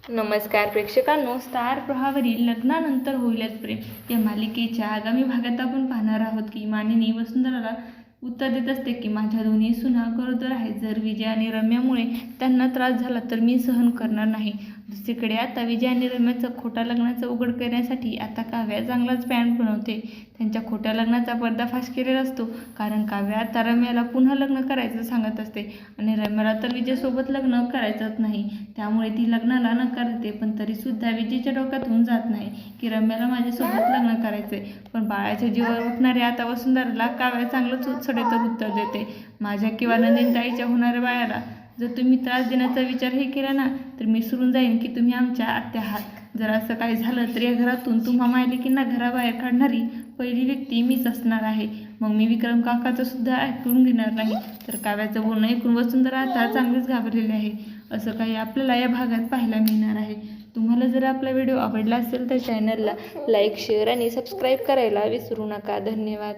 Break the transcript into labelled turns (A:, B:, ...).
A: नमस्कार प्रेक्षकांनो, स्टार प्रवाहावरील लग्नानंतर होईलच प्रेम या मालिकेच्या आगामी भागात आपण पाहणार आहोत की मानिनी वसुंधराला उत्तर देत असते की माझ्या दोन्ही सुना गरोदर आहेत. जर विजय आणि रम्यामुळे त्यांना त्रास झाला तर मी सहन करणार नाही. दुसरीकडे आता विजय आणि रम्याचं खोट्या लग्नाचं उघड करण्यासाठी आता काव्या चांगलाच प्लॅन बनवते. त्यांच्या खोट्या लग्नाचा पर्दाफाश केलेला असतो, कारण काव्या आता रम्याला पुन्हा लग्न करायचं सांगत असते आणि रम्याला तर विजयसोबत लग्न करायचंच नाही. त्यामुळे ती लग्नाला नकार देते. पण तरीसुद्धा विजयच्या डोक्यातून जात नाही की रम्याला माझ्यासोबत लग्न करायचंय. पण बाळाच्या जीवावर उठणारे आता वसुंधराला काव्या चांगलंच सडेतोड उत्तर देते. माझ्या किंवा नंदिनीताईच्या होणाऱ्या बाळाला जर तुम्ही त्रास देण्याचा विचारही केला ना, तर मी विसरून जाईन की तुम्ही आमच्या आत्या आहात. जर असं काही झालं तर या घरातून तुम्हा मायलेकींना घराबाहेर काढणारी पहिली व्यक्ती मीच असणार आहे. मग मी विक्रम काकाचं सुद्धा ऐकून घेणार नाही. तर काव्याचं बोलणं ऐकून वसुंधरा आता चांगलीच घाबरलेली आहे. असं काही आपल्याला या भागात पाहायला मिळणार आहे. तुम्हाला जर आपला व्हिडिओ आवडला असेल तर चॅनलला लाईक, शेअर आणि सबस्क्राईब करायला विसरू नका. धन्यवाद.